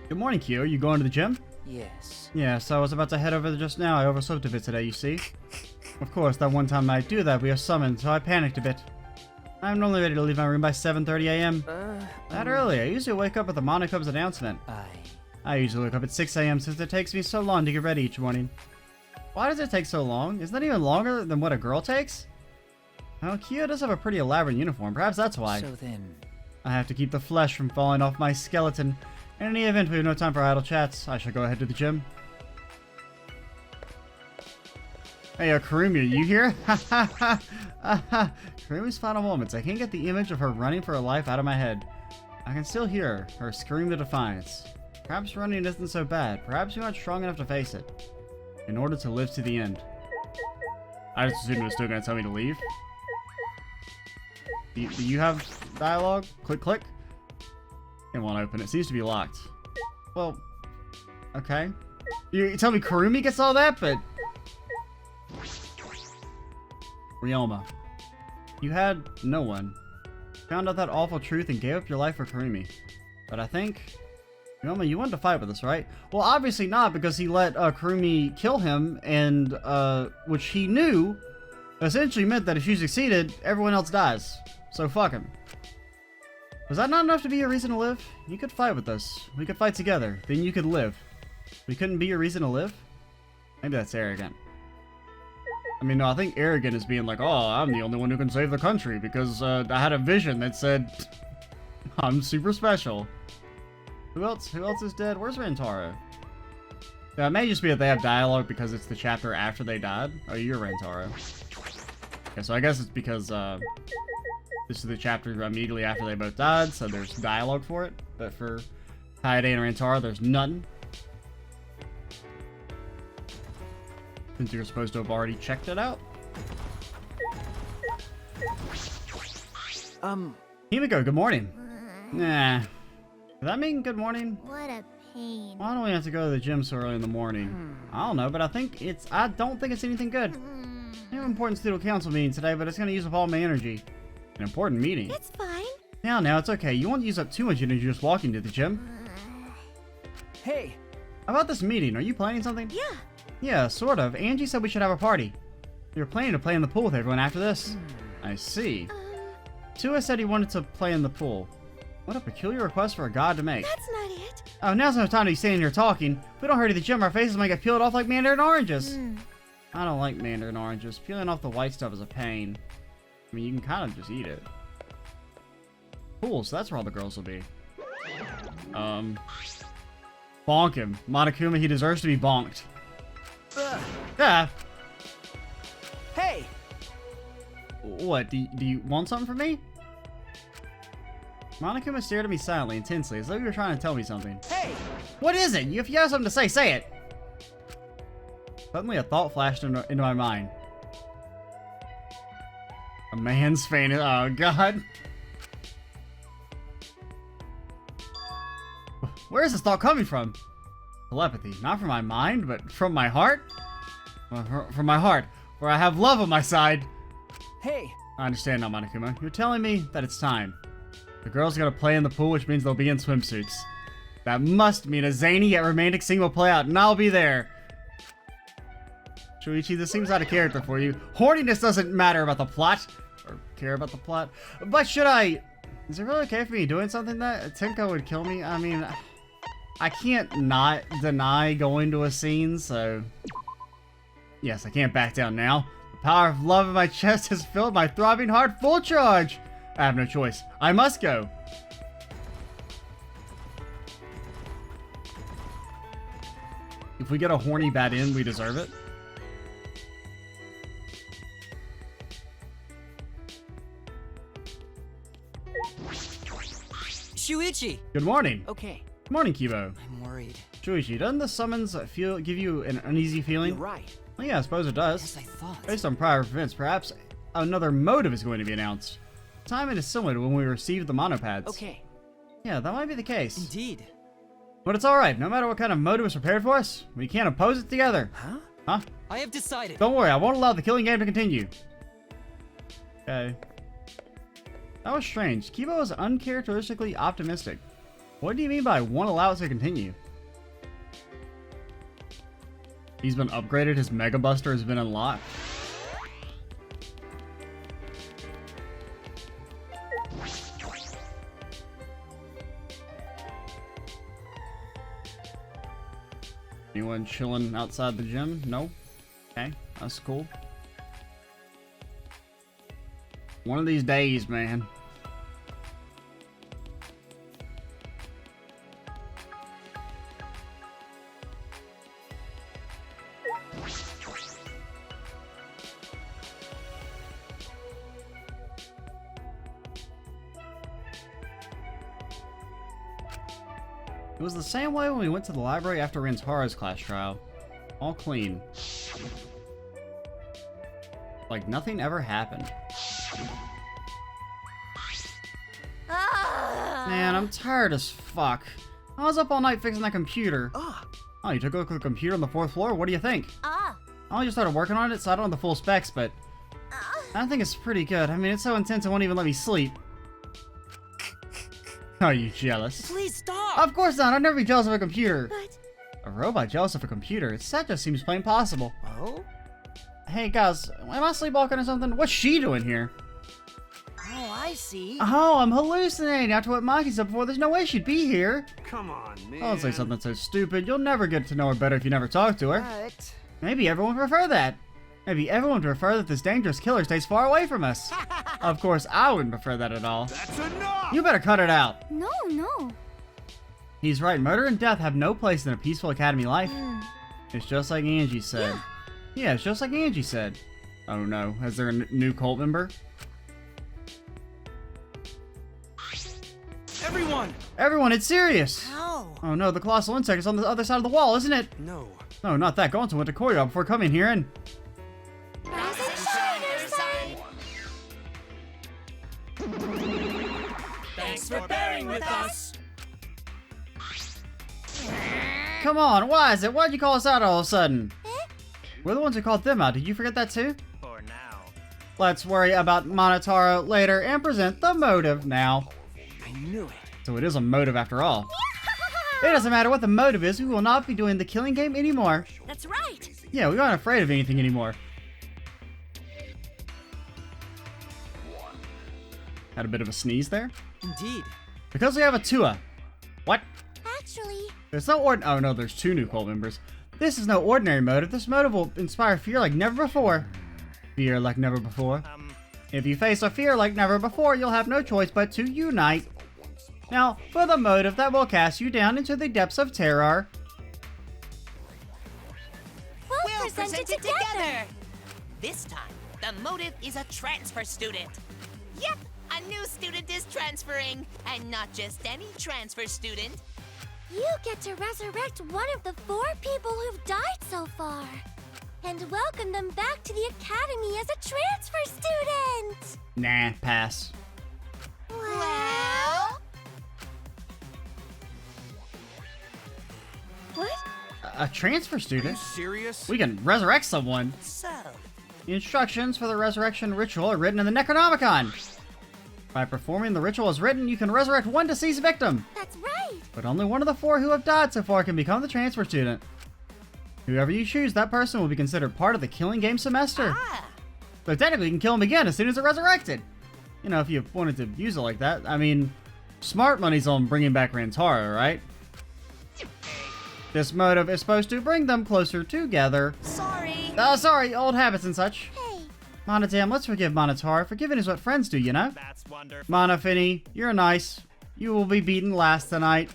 Good morning, Kyo. You going to the gym? Yes. Yeah, so I was about to head over there just now. I overslept a bit today, you see. Of course, that one time I do that, we are summoned, so I panicked a bit. I'm normally ready to leave my room by 7:30 a.m. That early. I usually wake up with the Monocub's announcement. I usually wake up at 6 a.m. since it takes me so long to get ready each morning. Why does it take so long? Isn't that even longer than what a girl takes? Well, Kyo does have a pretty elaborate uniform. Perhaps that's why. So then... I have to keep the flesh from falling off my skeleton. In any event, we have no time for idle chats. I shall go ahead to the gym. Hey, Kurumi, you here? Kurumi's final moments. I can't get the image of her running for her life out of my head. I can still hear her scream of defiance. Perhaps running isn't so bad. Perhaps you aren't strong enough to face it. In order to live to the end. I just assumed it was still going to tell me to leave. Do you have dialogue? Click, click. It won't open. It seems to be locked. Well, okay. You tell me Kurumi gets all that, but... Ryoma. You had no one. Found out that awful truth and gave up your life for Kurumi. But I think... Ryoma, you wanted to fight with us, right? Well, obviously not, because he let Kurumi kill him, and, which he knew essentially meant that if you succeeded, everyone else dies. So fuck him. Was that not enough to be a reason to live? You could fight with us. We could fight together. Then you could live. We couldn't be a reason to live? Maybe that's arrogant. I mean, no, I think arrogant is being like, oh, I'm the only one who can save the country because I had a vision that said I'm super special. Who else? Who else is dead? Where's Rentaro? Yeah, it may just be that they have dialogue because it's the chapter after they died. Oh, you're Rentaro. Okay, so I guess it's because this is the chapter immediately after they both died, so there's dialogue for it. But for Kaede and Rentaro, there's none. Since you're supposed to have already checked it out. Himiko, good morning. Nah. Does that mean good morning? What a pain. Why don't we have to go to the gym so early in the morning? I don't know, but I don't think it's anything good. I have an important student council meeting today, but it's going to use up all my energy. An important meeting? It's fine. Now, it's okay. You won't use up too much energy just walking to the gym. Hey! How about this meeting? Are you planning something? Yeah. Yeah, sort of. Angie said we should have a party. We were planning to play in the pool with everyone after this. I see. Tua said he wanted to play in the pool. What a peculiar request for a god to make. That's not it. Oh, now's no time to be standing here talking. If we don't hurry to the gym, our faces might get peeled off like mandarin oranges. I don't like mandarin oranges. Peeling off the white stuff is a pain. I mean, you can kind of just eat it. Cool, so that's where all the girls will be. Bonk him. Monokuma, he deserves to be bonked. Yeah. Hey! What, do you want something from me? Monokuma stared at me silently, intensely, as though you were trying to tell me something. Hey! What is it? If you have something to say, say it! Suddenly a thought flashed into my mind. A man's fainted. Oh, God. Where is this thought coming from? Telepathy. Not from my mind, but from my heart? From my heart, where I have love on my side. Hey! I understand now, Monokuma. You're telling me that it's time. The girls gotta play in the pool, which means they'll be in swimsuits. That must mean a zany yet romantic scene will play out, and I'll be there. Shuichi, this seems out of character for you. Horniness doesn't matter about the plot. Or care about the plot. But should I... Is it really okay for me doing something that Tenko would kill me? I mean... I can't not deny going to a scene, so... Yes, I can't back down now. The power of love in my chest has filled my throbbing heart full charge. I have no choice. I must go. If we get a horny bat in, we deserve it. Shuichi! Good morning. Okay, Good morning, Kibo. I'm worried. Shuichi, doesn't the summons give you an uneasy feeling? You're right. Well, yeah, I suppose it does. Yes, I thought. Based on prior events, perhaps another motive is going to be announced. timing is similar to when we received the monopads. Okay. Yeah, that might be the case. Indeed. But it's alright, no matter what kind of motive is prepared for us, we can't oppose it together. Huh? Huh? I have decided. Don't worry, I won't allow the killing game to continue. Okay. That was strange. Kibo was uncharacteristically optimistic. What do you mean by won't allow it to continue? He's been upgraded, his Mega Buster has been unlocked. Anyone chilling outside the gym? No? Okay, that's cool. One of these days, man. It was the same way when we went to the library after Rantara's class trial. All clean. Like nothing ever happened. Man, I'm tired as fuck. I was up all night fixing that computer. Oh, you took a look at the computer on the 4th floor? What do you think? I only just started working on it, so I don't have the full specs, but I think it's pretty good. I mean, it's so intense it won't even let me sleep. Are you jealous? Please stop! Of course not. I'd never be jealous of a computer. But A robot jealous of a computer? That just seems plain possible. Oh? Hey guys, am I sleepwalking or something? What's she doing here? Oh, I see. Oh, I'm hallucinating. After what Maki said before, there's no way she'd be here. Come on, man. Don't say something so stupid. You'll never get to know her better if you never talk to her. But... Maybe everyone would prefer that. Maybe everyone would prefer that this dangerous killer stays far away from us. Of course, I wouldn't prefer that at all. That's enough! You better cut it out. No. He's right. Murder and death have no place in a peaceful academy life. It's just like Angie said. Yeah, it's just like Angie said. Oh no, is there a new cult member? Everyone! Everyone, it's serious! How? Oh no, the colossal insect is on the other side of the wall, isn't it? No. No, not that. Go into Winter Courtyard before coming here and... Thanks for bearing with us! Come on, why is it? Why'd you call us out all of a sudden? We're the ones who called them out. Did you forget that too? For now. Let's worry about Monotaro later and present the motive now. I knew it. So it is a motive after all. It doesn't matter what the motive is, we will not be doing the killing game anymore. that's right. Yeah, we aren't afraid of anything anymore. Had a bit of a sneeze there. Indeed. Because we have a Tua. What? Actually, There's no oh no, there's 2 new cult members. This is no ordinary motive. This motive will inspire fear like never before. Fear like never before. If you face a fear like never before, you'll have no choice but to unite. Now, for the motive that will cast you down into the depths of terror. we'll present it together. This time, the motive is a transfer student. Yep, a new student is transferring. And not just any transfer student. You get to resurrect one of the 4 people who've died so far. And welcome them back to the academy as a transfer student. Nah, pass. Well? What? A transfer student? Serious? We can resurrect someone. So, The instructions for the resurrection ritual are written in the Necronomicon. By performing the ritual as written, you can resurrect one deceased victim. That's right. But only one of the 4 who have died so far can become the transfer student. Whoever you choose, that person will be considered part of the killing game semester. So technically you can kill him again as soon as they're resurrected. You know, if you wanted to use it like that. I mean, smart money's on bringing back Rantara, right? This motive is supposed to bring them closer together. sorry. Sorry, old habits and such. Hey, Monotam, let's forgive Monotara. Forgiving is what friends do, you know? That's wonderful. Monofini, you're nice. You will be beaten last tonight.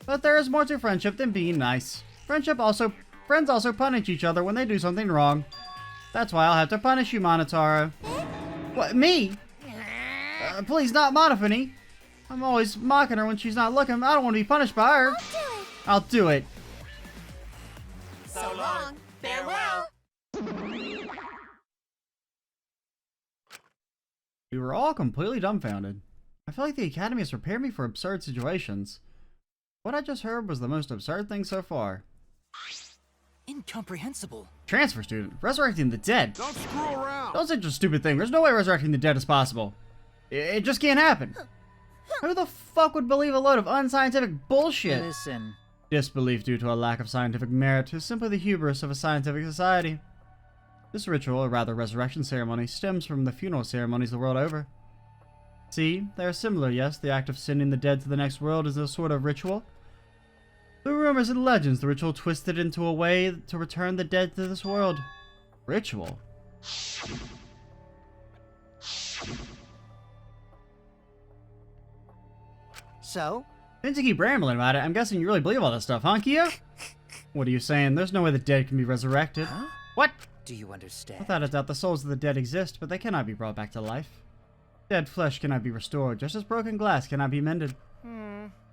But there is more to friendship than being nice. Friends also punish each other when they do something wrong. That's why I'll have to punish you, Monotaro. What, me? Please, not Monofini. I'm always mocking her when she's not looking. I don't want to be punished by her. do it. I'll do it. So long. Farewell. We were all completely dumbfounded. I feel like the Academy has prepared me for absurd situations. What I just heard was the most absurd thing so far. Incomprehensible. Transfer student, resurrecting the dead. Don't screw around. Don't such a stupid thing. There's no way resurrecting the dead is possible. It just can't happen. Who the fuck would believe a load of unscientific bullshit? Listen. Disbelief due to a lack of scientific merit is simply the hubris of a scientific society. This ritual, or rather resurrection ceremony, stems from the funeral ceremonies the world over. See, they are similar, yes, the act of sending the dead to the next world is a sort of ritual. Through rumors and legends, the ritual twisted into a way to return the dead to this world. Ritual? So? Since you keep rambling about it, I'm guessing you really believe all this stuff, huh, Kia? What are you saying? There's no way the dead can be resurrected. Huh? What? Do you understand? Without a doubt, the souls of the dead exist, but they cannot be brought back to life. Dead flesh cannot be restored, just as broken glass cannot be mended.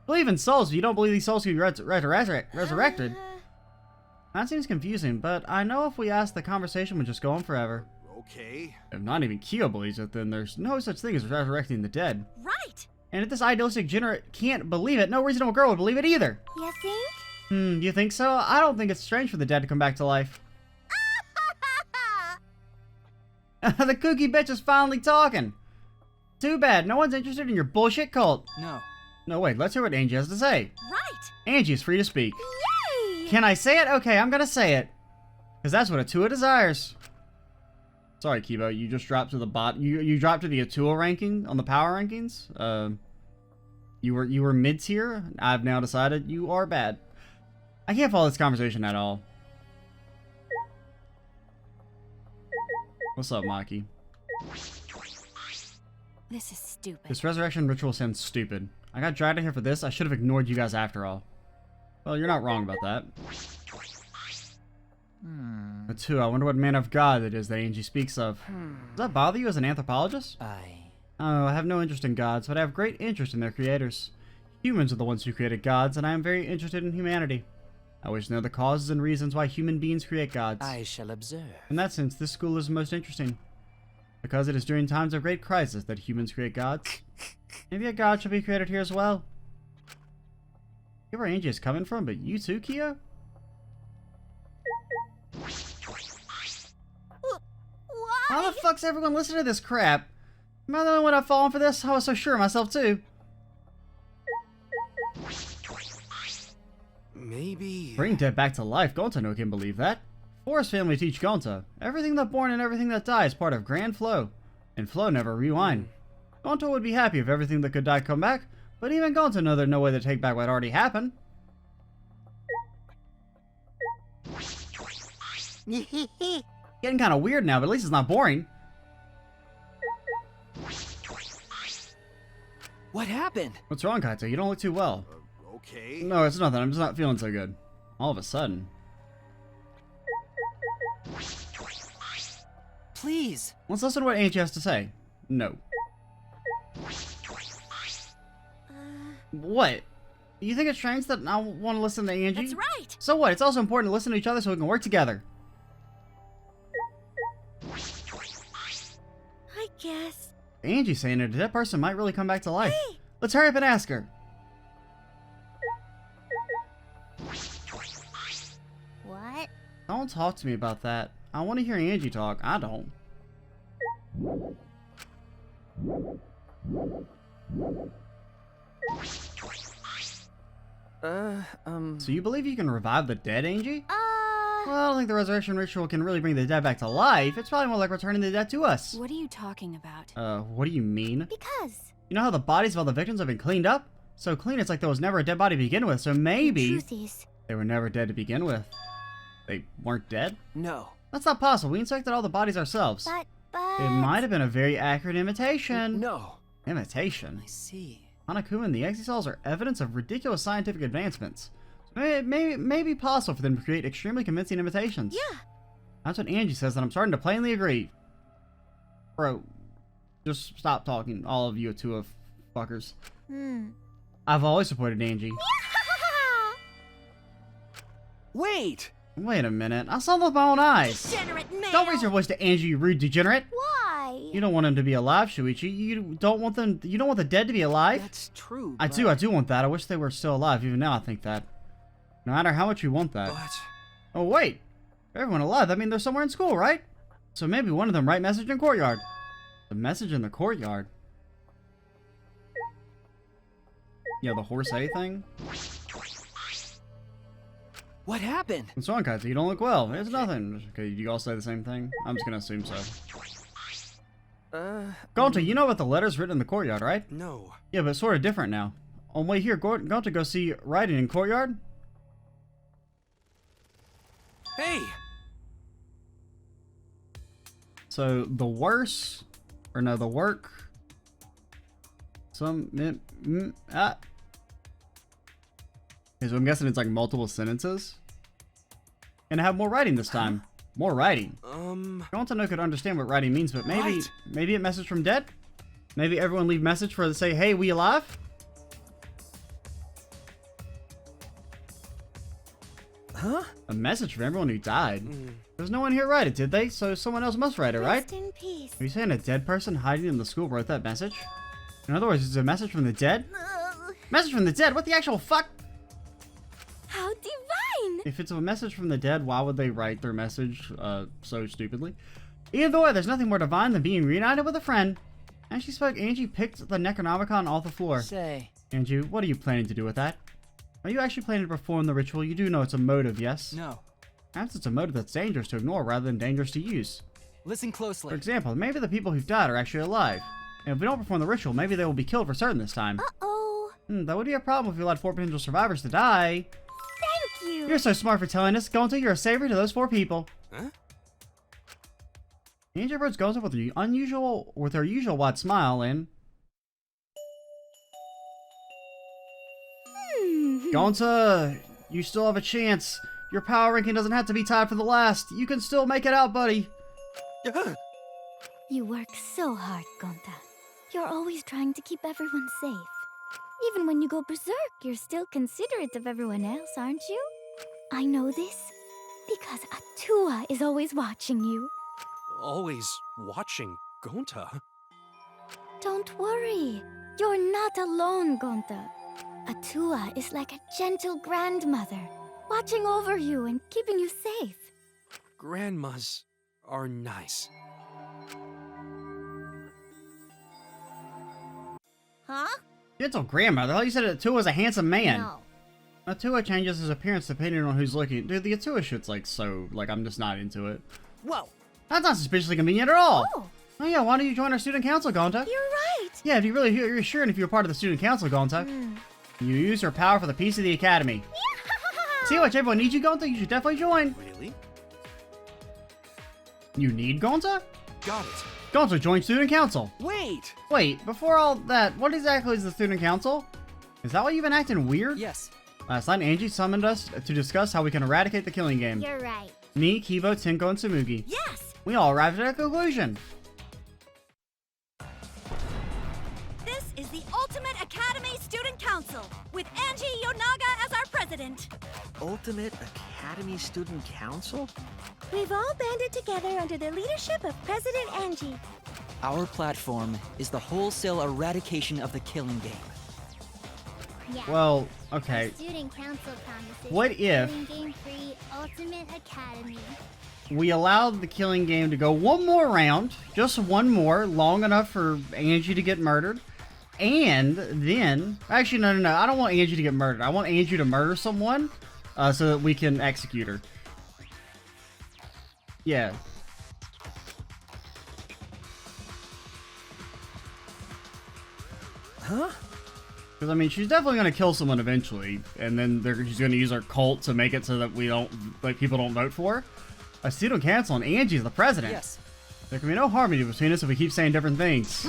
Believe in souls, but you don't believe these souls can be resurrected. That seems confusing, but I know if we asked, the conversation would just go on forever. Okay. If not even Kyo believes it, then there's no such thing as resurrecting the dead. Right. And if this idealistic degenerate can't believe it, no reasonable girl would believe it either. You think? You think so? I don't think it's strange for the dead to come back to life. The kooky bitch is finally talking. Too bad, no one's interested in your bullshit cult. No. No, wait, let's hear what Angie has to say. Right. Angie is free to speak. Yay! Can I say it? Okay, I'm gonna say it. Because that's what Atua desires. Sorry, Kibo, you just dropped to the you dropped to the Atua ranking on the power rankings. You were mid-tier. I've now decided you are bad. I can't follow this conversation at all. What's up, Maki? This is stupid. This resurrection ritual sounds stupid. I got dragged in here for this. I should have ignored you guys after all. Well, you're not wrong about that. But two, I wonder what man of God it is that Angie speaks of. Does that bother you as an anthropologist? Oh, I have no interest in gods, but I have great interest in their creators. Humans are the ones who created gods, and I am very interested in humanity. I wish to know the causes and reasons why human beings create gods. I shall observe. In that sense, this school is most interesting. Because it is during times of great crisis that humans create gods. Maybe a god should be created here as well. I get where Angie is coming from, but you too, Kia? How the fuck's everyone listening to this crap? Am I the only one I've fallen for this? I was so sure of myself too. Maybe. Bring dead back to life. Gonta no can believe that. Forest family teach Gonta. Everything that born and everything that dies is part of grand flow. And flow never rewind. Gonta would be happy if everything that could die come back, but even Gonta know there's no way to take back what already happened. Getting kind of weird now, but at least it's not boring. What happened? What's wrong, Kaito? You don't look too well. Okay. No, it's nothing. I'm just not feeling so good. All of a sudden. Please. Let's listen to what Angie has to say. No. What? You think it's strange that I want to listen to Angie? That's right. So what? It's also important to listen to each other so we can work together. I guess. Angie's saying that a dead person might really come back to life. Hey. Let's hurry up and ask her. What? Don't talk to me about that. I want to hear Angie talk. I don't. So you believe you can revive the dead, Angie? Well, I don't think the resurrection ritual can really bring the dead back to life. It's probably more like returning the dead to us. What are you talking about? What do you mean? Because. You know how the bodies of all the victims have been cleaned up? So clean it's like there was never a dead body to begin with, so maybe Truth is. they were never dead to begin with. They weren't dead? No. That's not possible. We inspected all the bodies ourselves. But. It might have been a very accurate imitation. No. Imitation? I see. Hanakuma and the Exiles are evidence of ridiculous scientific advancements. So it may be possible for them to create extremely convincing imitations. Yeah. That's what Angie says, and I'm starting to plainly agree. Bro, just stop talking, all of you two of fuckers. I've always supported Angie. Wait! Wait a minute. I saw them with my own eyes. Degenerate man! Don't raise your voice to Angie, you rude degenerate. Why? You don't want him to be alive, Shuichi. You don't want the dead to be alive? That's true. I do want that. I wish they were still alive. Even now I think that. No matter how much you want that. But Oh wait. Everyone alive, that means they're somewhere in school, right? So maybe one of them write message in courtyard. The message in the courtyard? Yeah, the horse A thing? What happened? What's wrong, Kaito? You don't look well. It's nothing. Okay, you all say the same thing? I'm just gonna assume so. Gonta, you know about the letters written in the courtyard, right? no. Yeah, but it's sort of different now. On the way here, Gonta, go see writing in courtyard? Hey! So, the worse... Or no, the work... Okay, so I'm guessing it's like multiple sentences. And I have more writing this time. More writing. Gonta no could understand what writing means, but maybe a message from dead? Maybe everyone leave message for to say, hey, we alive? Huh? A message from everyone who died? There's no one here to write it, did they? So someone else must write it, right? Rest in peace. Are you saying a dead person hiding in the school wrote that message? In other words, it's a message from the dead? Message from the dead? What the actual fuck? How divine! If it's a message from the dead, why would they write their message so stupidly? Either way, there's nothing more divine than being reunited with a friend. As she spoke, Angie picked the Necronomicon off the floor. Say. Angie, what are you planning to do with that? Are you actually planning to perform the ritual? You do know it's a motive, yes? No. Perhaps it's a motive that's dangerous to ignore rather than dangerous to use. Listen closely. For example, maybe the people who've died are actually alive. And if we don't perform the ritual, maybe they will be killed for certain this time. Uh-oh. That would be a problem if you allowed 4 potential survivors to die. Thank you. You're so smart for telling us, Gonta. You're a savior to those 4 people. Huh? Angie approached Gonta with her usual wide smile and... Gonta, you still have a chance. Your power ranking doesn't have to be tied for the last. You can still make it out, buddy. You work so hard, Gonta. You're always trying to keep everyone safe. Even when you go berserk, you're still considerate of everyone else, aren't you? I know this because Atua is always watching you. Always watching Gonta. Don't worry. You're not alone, Gonta. Atua is like a gentle grandmother, watching over you and keeping you safe. Grandmas are nice. Huh? Gentle grandmother? I thought you said Atua's a handsome man. No. Atua changes his appearance depending on who's looking. Dude, the Atua shit's like so, like, I'm just not into it. Whoa. That's not suspiciously convenient at all. Oh, Oh yeah, why don't you join our student council, Gonta? you're right. Yeah, if you really you're sure and if you're part of the student council, Gonta. You use your power for the peace of the academy. See how much everyone needs you, Gonta? You should definitely join. Really? You need Gonta? Got it. Gonta, join student council. Wait. Wait, before all that, what exactly is the student council? Is that why you've been acting weird? Yes. Last night, Angie summoned us to discuss how we can eradicate the killing game. You're right. Me, Kibo, Tenko, and Tsumugi. Yes! We all arrived at a conclusion. This is the Ultimate Academy Student Council, with Angie Yonaga as our president. Ultimate Academy Student Council? We've all banded together under the leadership of President Angie. Our platform is the wholesale eradication of the killing game. Yeah. Well, okay. Student Council promises What if game-free Ultimate Academy? we allowed the killing game to go one more round, just one more, long enough for Angie to get murdered, and then... Actually, no. I don't want Angie to get murdered. I want Angie to murder someone so that we can execute her. Yeah. Huh? Because, I mean, she's definitely going to kill someone eventually, and then she's going to use her cult to make it so that we don't, like, people don't vote for her. A student council and Angie's the president. Yes. There can be no harmony between us if we keep saying different things.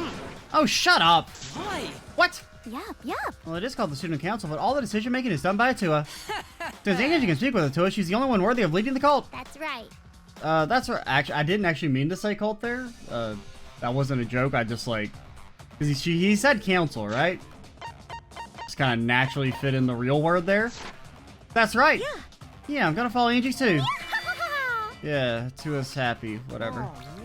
Oh, shut up! Why? What? Yup. Well, it is called the student council, but all the decision making is done by Atua. Since Angie can speak with Atua, she's the only one worthy of leading the cult. That's right. That's right. Actually, I didn't actually mean to say cult there. That wasn't a joke. I just like, because he said council, right? Just kind of naturally fit in the real word there. That's right. Yeah, I'm gonna follow Angie too. Yeah, Tua's happy, whatever. Oh,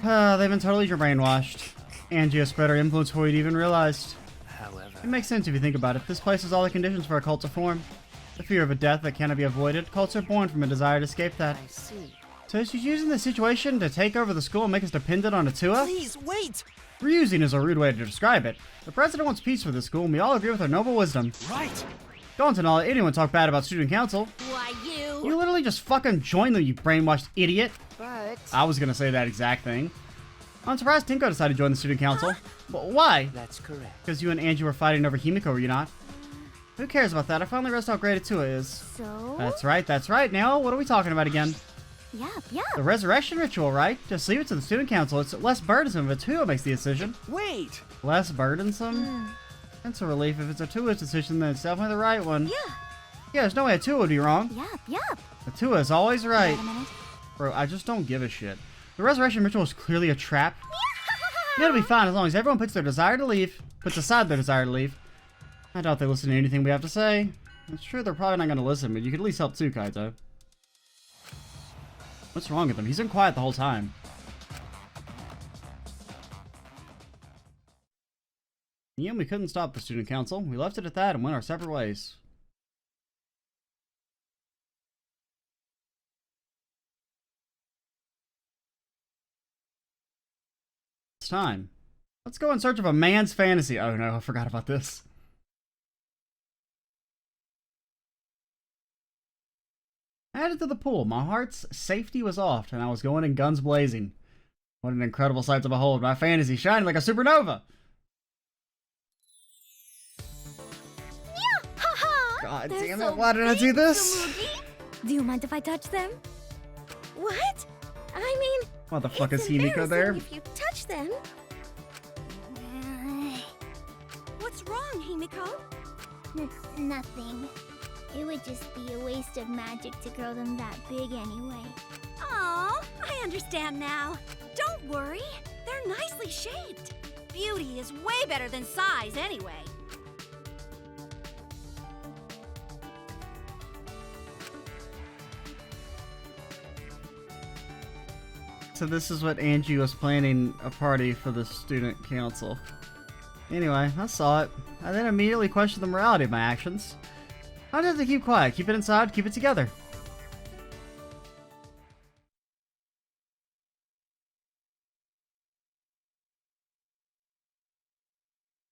man. They've been totally brainwashed. Angie has spread her influence before we'd even realized. However, It makes sense if you think about it. This place is all the conditions for a cult to form. The fear of a death that cannot be avoided. Cults are born from a desire to escape that. I see. So she's using the situation to take over the school and make us dependent on Atua? Please, wait! Reusing is a rude way to describe it. The president wants peace for the school, and we all agree with her noble wisdom. Right! Don't to let anyone talk bad about student council. Why, You literally just fucking joined them, you brainwashed idiot. But I was gonna say that exact thing. I'm surprised Tinko decided to join the student council. But why? that's correct. Because you and Angie were fighting over Himiko, were you not? Who cares about that? I finally realized how great Atua is. So? That's right. Now, what are we talking about again? Yup. The resurrection ritual, right? Just leave it to the student council. It's less burdensome if Atua makes the decision. Wait! Less burdensome? It's a relief. If it's Atua's decision, then it's definitely the right one. Yeah. Yeah, there's no way Atua would be wrong. Yup. Atua is always right. Wait a minute. Bro, I just don't give a shit. The resurrection ritual is clearly a trap. It'll be fine as long as everyone puts aside their desire to leave. I doubt they listen to anything we have to say. It's true they're probably not going to listen, but you could at least help too, Kaito. What's wrong with him? He's been quiet the whole time. Yeah, we couldn't stop the student council. We left it at that and went our separate ways. It's time. Let's go in search of a man's fantasy. Oh no, I forgot about this. Added to the pool, my heart's safety was off, and I was going in guns blazing. What an incredible sight to behold, my fantasy shining like a supernova! God They're damn so it, why did I do this? Do you mind if I touch them? What? I mean, What the fuck it's is Himiko there? embarrassing if you touch them. What's wrong, Himiko? Nothing. It would just be a waste of magic to grow them that big anyway. Aw, I understand now. Don't worry, they're nicely shaped. Beauty is way better than size anyway. So this is what Angie was planning a party for the student council. Anyway, I saw it. I then immediately questioned the morality of my actions. I just have to keep quiet, keep it inside, keep it together.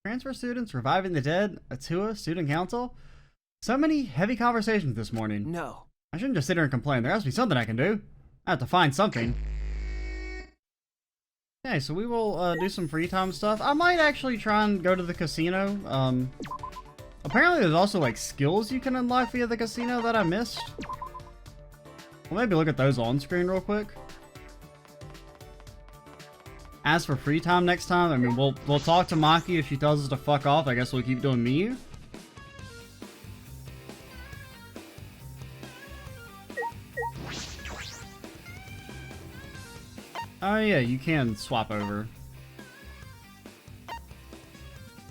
Transfer students, reviving the dead, Atua, student council. So many heavy conversations this morning. No. I shouldn't just sit here and complain. There has to be something I can do. I have to find something. Okay, so we will do some free time stuff. I might actually try and go to the casino. Apparently there's also like skills you can unlock via the casino that I missed. Well, maybe look at those on screen real quick. As for free time next time, I mean, we'll talk to Maki. If she tells us to fuck off, I guess we'll keep doing Miyu. Oh yeah, you can swap over.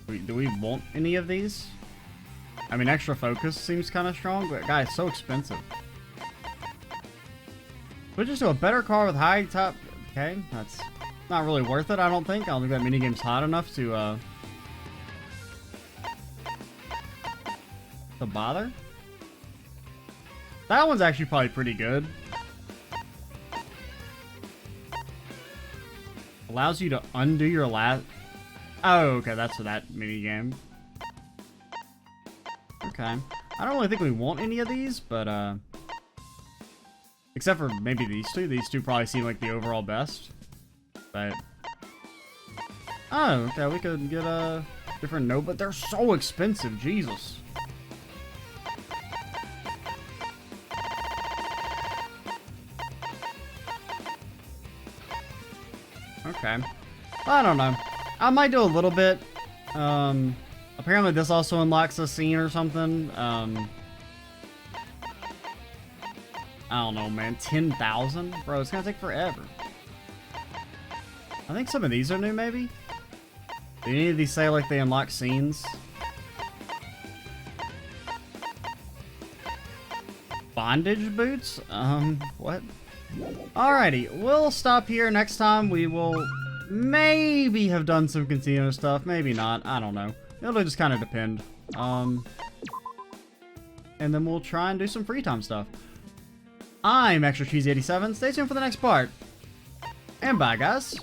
Do we want any of these? I mean, extra focus seems kind of strong, but guys, so expensive. We'll just do a better car with high top. Okay, that's not really worth it, I don't think. I don't think that minigame's hot enough to bother. That one's actually probably pretty good. Allows you to undo your last... Oh, okay, that's for that minigame. Okay. I don't really think we want any of these, but, except for maybe these two. These two probably seem like the overall best. But... Oh, okay, we could get a different note, but they're so expensive, Jesus. Okay. I don't know. I might do a little bit. Apparently this also unlocks a scene or something. I don't know, man. 10,000? Bro, it's gonna take forever. I think some of these are new, maybe? Do any of these say, like, they unlock scenes? Bondage boots? What? Alrighty, we'll stop here. Next time we will maybe have done some casino stuff, maybe not, I don't know. It'll just kind of depend. And then we'll try and do some free time stuff. I'm Extra Cheesy 87. Stay tuned for the next part. And bye, guys.